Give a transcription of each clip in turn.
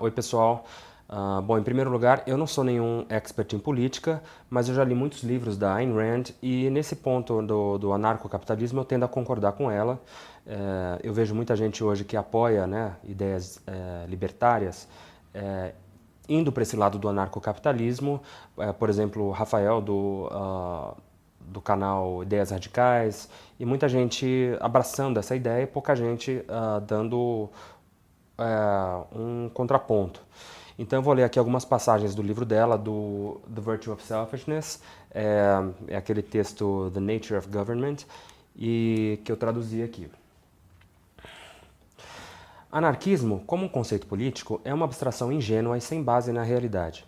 Oi, pessoal. Bom, em primeiro lugar, eu não sou nenhum expert em política, mas eu já li muitos livros da Ayn Rand e nesse ponto do anarcocapitalismo eu tendo a concordar com ela. Eu vejo muita gente hoje que apoia, né, ideias libertárias, indo para esse lado do anarcocapitalismo. Por exemplo, o Rafael do canal Ideias Radicais, e muita gente abraçando essa ideia e pouca gente dando um contraponto. Então eu vou ler aqui algumas passagens do livro dela, do The Virtue of Selfishness, é aquele texto The Nature of Government, e que eu traduzi aqui. Anarquismo, como um conceito político, é uma abstração ingênua e sem base na realidade.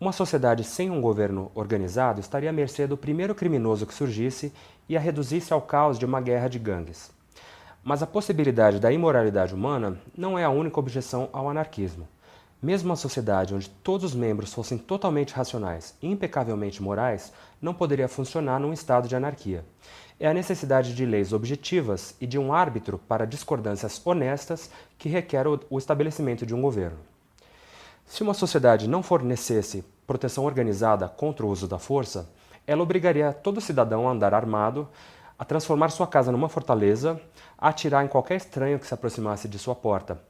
Uma sociedade sem um governo organizado estaria à mercê do primeiro criminoso que surgisse e a reduzisse ao caos de uma guerra de gangues. Mas a possibilidade da imoralidade humana não é a única objeção ao anarquismo. Mesmo uma sociedade onde todos os membros fossem totalmente racionais e impecavelmente morais, não poderia funcionar num estado de anarquia. É a necessidade de leis objetivas e de um árbitro para discordâncias honestas que requer o estabelecimento de um governo. Se uma sociedade não fornecesse proteção organizada contra o uso da força, ela obrigaria todo cidadão a andar armado, a transformar sua casa numa fortaleza, a atirar em qualquer estranho que se aproximasse de sua porta,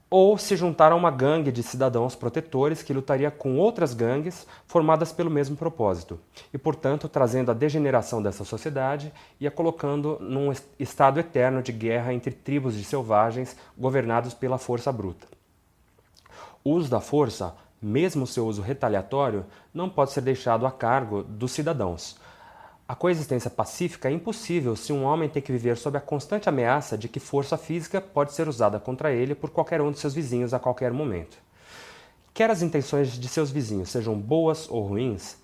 ou se juntar a uma gangue de cidadãos protetores que lutaria com outras gangues formadas pelo mesmo propósito, e, portanto, trazendo a degeneração dessa sociedade e a colocando num estado eterno de guerra entre tribos de selvagens governados pela força bruta. O uso da força, mesmo seu uso retaliatório, não pode ser deixado a cargo dos cidadãos. A coexistência pacífica é impossível se um homem tem que viver sob a constante ameaça de que força física pode ser usada contra ele por qualquer um de seus vizinhos a qualquer momento. Quer as intenções de seus vizinhos sejam boas ou ruins,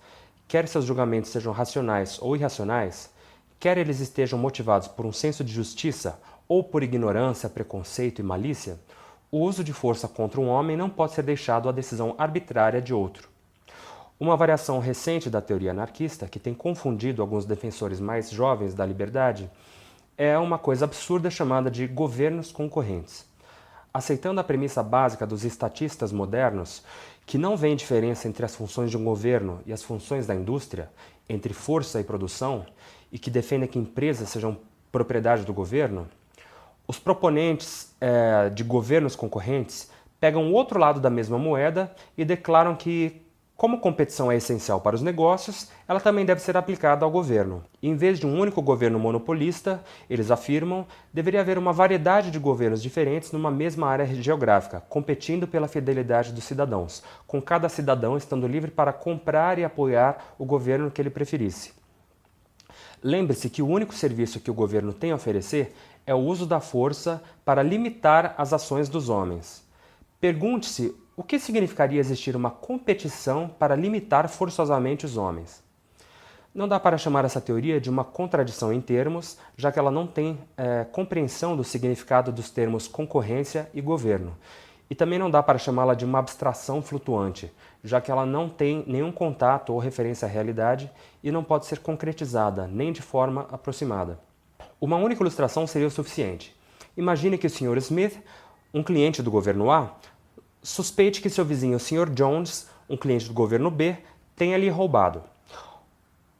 quer seus julgamentos sejam racionais ou irracionais, quer eles estejam motivados por um senso de justiça ou por ignorância, preconceito e malícia, o uso de força contra um homem não pode ser deixado à decisão arbitrária de outro. Uma variação recente da teoria anarquista, que tem confundido alguns defensores mais jovens da liberdade, é uma coisa absurda chamada de governos concorrentes. Aceitando a premissa básica dos estatistas modernos, que não vê diferença entre as funções de um governo e as funções da indústria, entre força e produção, e que defendem que empresas sejam propriedade do governo, os proponentes de governos concorrentes pegam o outro lado da mesma moeda e declaram que, como competição é essencial para os negócios, ela também deve ser aplicada ao governo. Em vez de um único governo monopolista, eles afirmam, deveria haver uma variedade de governos diferentes numa mesma área geográfica, competindo pela fidelidade dos cidadãos, com cada cidadão estando livre para comprar e apoiar o governo que ele preferisse. Lembre-se que o único serviço que o governo tem a oferecer é o uso da força para limitar as ações dos homens. Pergunte-se o que significaria existir uma competição para limitar forçosamente os homens. Não dá para chamar essa teoria de uma contradição em termos, já que ela não tem compreensão do significado dos termos concorrência e governo. E também não dá para chamá-la de uma abstração flutuante, já que ela não tem nenhum contato ou referência à realidade e não pode ser concretizada, nem de forma aproximada. Uma única ilustração seria o suficiente. Imagine que o Sr. Smith, um cliente do governo A, suspeite que seu vizinho, o Sr. Jones, um cliente do governo B, tenha lhe roubado.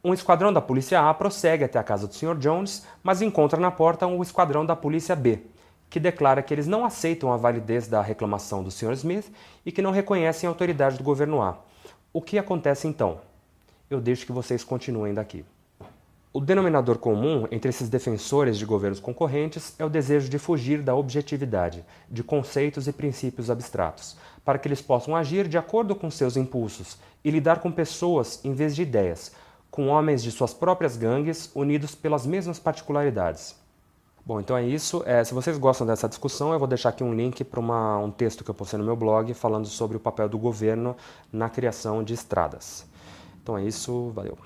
Um esquadrão da polícia A prossegue até a casa do Sr. Jones, mas encontra na porta um esquadrão da polícia B, que declara que eles não aceitam a validez da reclamação do Sr. Smith e que não reconhecem a autoridade do governo A. O que acontece então? Eu deixo que vocês continuem daqui. O denominador comum entre esses defensores de governos concorrentes é o desejo de fugir da objetividade, de conceitos e princípios abstratos, para que eles possam agir de acordo com seus impulsos e lidar com pessoas em vez de ideias, com homens de suas próprias gangues unidos pelas mesmas particularidades. Bom, então é isso. Se vocês gostam dessa discussão, eu vou deixar aqui um link para um texto que eu postei no meu blog falando sobre o papel do governo na criação de estradas. Então é isso, valeu.